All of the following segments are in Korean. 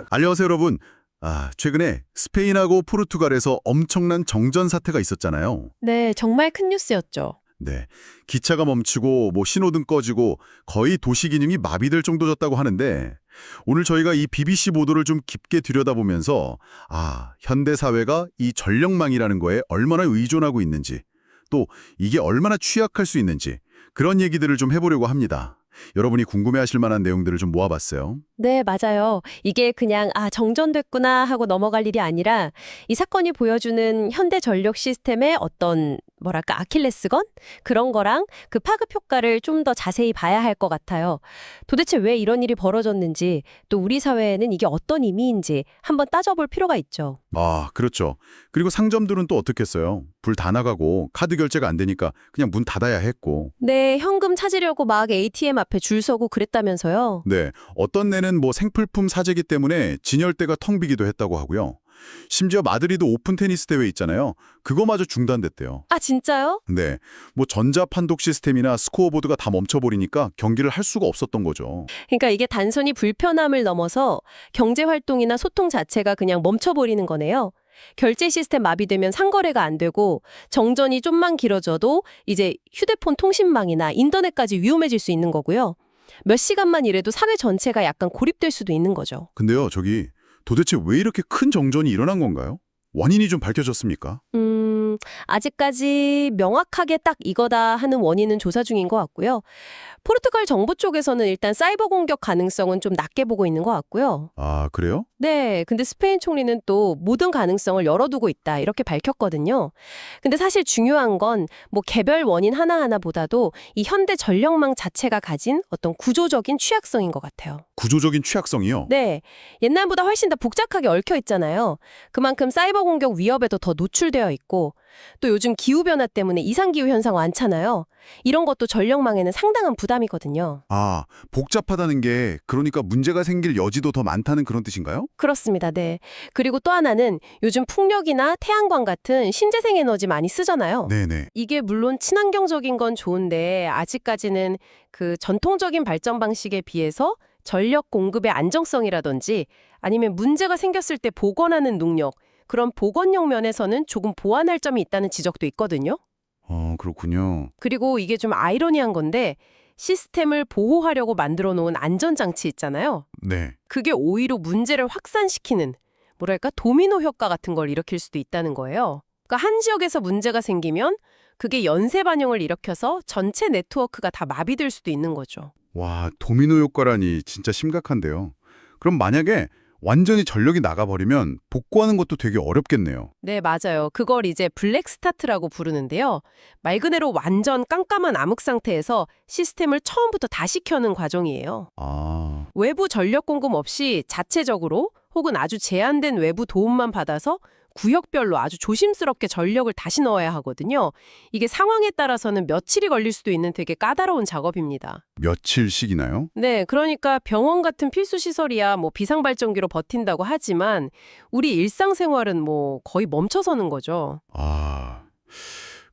안녕하세요, 여러분. 최근에 스페인하고 포르투갈에서 엄청난 정전 사태가 있었잖아요. 네, 정말 큰 뉴스였죠. 네. 기차가 멈추고 신호등 꺼지고 거의 도시 기능이 마비될 정도였다고 하는데 오늘 저희가 이 BBC 보도를 좀 깊게 들여다보면서 현대 사회가 이 전력망이라는 거에 얼마나 의존하고 있는지 또 이게 얼마나 취약할 수 있는지 그런 얘기들을 좀 해보려고 합니다. 여러분이 궁금해하실 만한 내용들을 좀 모아봤어요. 네, 맞아요. 이게 그냥 정전됐구나 하고 넘어갈 일이 아니라 이 사건이 보여주는 현대 전력 시스템의 어떤 아킬레스건? 그런 거랑 그 파급 효과를 좀 더 자세히 봐야 할 것 같아요. 도대체 왜 이런 일이 벌어졌는지, 또 우리 사회에는 이게 어떤 의미인지 한번 따져볼 필요가 있죠. 그렇죠. 그리고 상점들은 또 어떻겠어요? 불 다 나가고 카드 결제가 안 되니까 그냥 문 닫아야 했고. 네, 현금 찾으려고 막 ATM 앞에 줄 서고 그랬다면서요. 네, 어떤 내는 생필품 사재기 때문에 진열대가 텅 비기도 했다고 하고요. 심지어 마드리드 오픈 테니스 대회 있잖아요. 그거마저 중단됐대요. 진짜요? 네, 전자 판독 시스템이나 스코어보드가 다 멈춰버리니까 경기를 할 수가 없었던 거죠. 그러니까 이게 단순히 불편함을 넘어서 경제 활동이나 소통 자체가 그냥 멈춰버리는 거네요. 결제 시스템 마비되면 상거래가 안 되고 정전이 좀만 길어져도 이제 휴대폰 통신망이나 인터넷까지 위험해질 수 있는 거고요. 몇 시간만 일해도 사회 전체가 약간 고립될 수도 있는 거죠. 근데요, 도대체 왜 이렇게 큰 정전이 일어난 건가요? 원인이 좀 밝혀졌습니까? 아직까지 명확하게 딱 이거다 하는 원인은 조사 중인 것 같고요. 포르투갈 정부 쪽에서는 일단 사이버 공격 가능성은 좀 낮게 보고 있는 것 같고요. 그래요? 네, 근데 스페인 총리는 또 모든 가능성을 열어두고 있다 이렇게 밝혔거든요. 근데 사실 중요한 건 개별 원인 하나하나보다도 이 현대 전력망 자체가 가진 어떤 구조적인 취약성인 것 같아요. 구조적인 취약성이요? 네, 옛날보다 훨씬 더 복잡하게 얽혀 있잖아요. 그만큼 사이버 공격 위협에도 더 노출되어 있고 또 요즘 기후변화 때문에 이상기후 현상 많잖아요. 이런 것도 전력망에는 상당한 부담이거든요. 복잡하다는 게 그러니까 문제가 생길 여지도 더 많다는 그런 뜻인가요? 그렇습니다. 네. 그리고 또 하나는 요즘 풍력이나 태양광 같은 신재생 에너지 많이 쓰잖아요. 네네. 이게 물론 친환경적인 건 좋은데 아직까지는 그 전통적인 발전 방식에 비해서 전력 공급의 안정성이라든지 아니면 문제가 생겼을 때 복원하는 능력, 그런 복원력 면에서는 조금 보완할 점이 있다는 지적도 있거든요. 그렇군요. 그리고 이게 좀 아이러니한 건데 시스템을 보호하려고 만들어 놓은 안전장치 있잖아요. 네. 그게 오히려 문제를 확산시키는 도미노 효과 같은 걸 일으킬 수도 있다는 거예요. 그러니까 한 지역에서 문제가 생기면 그게 연쇄 반영을 일으켜서 전체 네트워크가 다 마비될 수도 있는 거죠. 와, 도미노 효과라니 진짜 심각한데요. 그럼 만약에 완전히 전력이 나가버리면 복구하는 것도 되게 어렵겠네요. 네, 맞아요. 그걸 이제 블랙 스타트라고 부르는데요. 말 그대로 완전 깜깜한 암흑 상태에서 시스템을 처음부터 다시 켜는 과정이에요. 외부 전력 공급 없이 자체적으로 혹은 아주 제한된 외부 도움만 받아서 구역별로 아주 조심스럽게 전력을 다시 넣어야 하거든요. 이게 상황에 따라서는 며칠이 걸릴 수도 있는 되게 까다로운 작업입니다. 며칠씩이나요? 네, 그러니까 병원 같은 필수 시설이야 비상발전기로 버틴다고 하지만 우리 일상생활은 거의 멈춰서는 거죠.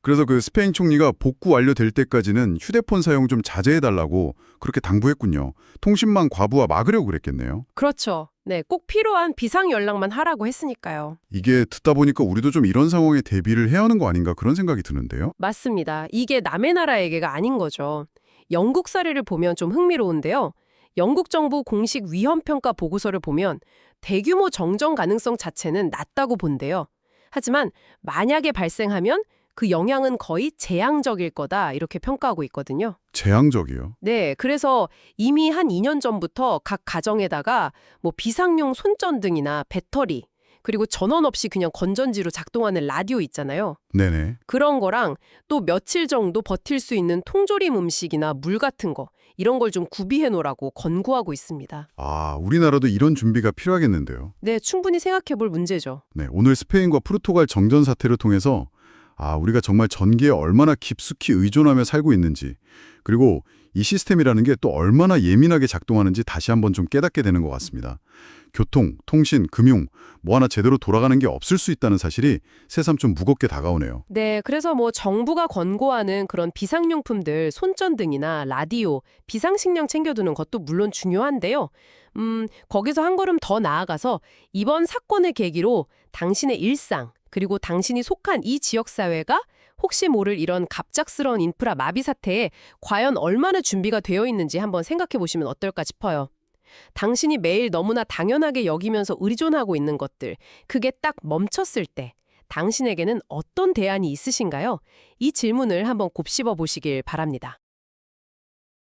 그래서 그 스페인 총리가 복구 완료될 때까지는 휴대폰 사용 좀 자제해달라고 그렇게 당부했군요. 통신망 과부하 막으려고 그랬겠네요. 그렇죠. 네, 꼭 필요한 비상 연락만 하라고 했으니까요. 이게 듣다 보니까 우리도 좀 이런 상황에 대비를 해야 하는 거 아닌가 그런 생각이 드는데요. 맞습니다. 이게 남의 나라 얘기가 아닌 거죠. 영국 사례를 보면 좀 흥미로운데요. 영국 정부 공식 위험평가 보고서를 보면 대규모 정전 가능성 자체는 낮다고 본대요. 하지만 만약에 발생하면 그 영향은 거의 재앙적일 거다 이렇게 평가하고 있거든요. 재앙적이요? 네, 그래서 이미 한 2년 전부터 각 가정에다가 비상용 손전등이나 배터리, 그리고 전원 없이 그냥 건전지로 작동하는 라디오 있잖아요. 네네. 그런 거랑 또 며칠 정도 버틸 수 있는 통조림 음식이나 물 같은 거, 이런 걸 좀 구비해 놓으라고 권고하고 있습니다. 우리나라도 이런 준비가 필요하겠는데요. 네, 충분히 생각해 볼 문제죠. 네, 오늘 스페인과 포르투갈 정전 사태를 통해서 우리가 정말 전기에 얼마나 깊숙이 의존하며 살고 있는지, 그리고 이 시스템이라는 게 또 얼마나 예민하게 작동하는지 다시 한번 좀 깨닫게 되는 것 같습니다. 교통, 통신, 금융 뭐 하나 제대로 돌아가는 게 없을 수 있다는 사실이 새삼 좀 무겁게 다가오네요. 네, 그래서 뭐 정부가 권고하는 그런 비상용품들, 손전등이나 라디오, 비상식량 챙겨두는 것도 물론 중요한데요. 거기서 한 걸음 더 나아가서 이번 사건을 계기로 당신의 일상, 그리고 당신이 속한 이 지역사회가 혹시 모를 이런 갑작스러운 인프라 마비 사태에 과연 얼마나 준비가 되어 있는지 한번 생각해 보시면 어떨까 싶어요. 당신이 매일 너무나 당연하게 여기면서 의존하고 있는 것들, 그게 딱 멈췄을 때 당신에게는 어떤 대안이 있으신가요? 이 질문을 한번 곱씹어 보시길 바랍니다.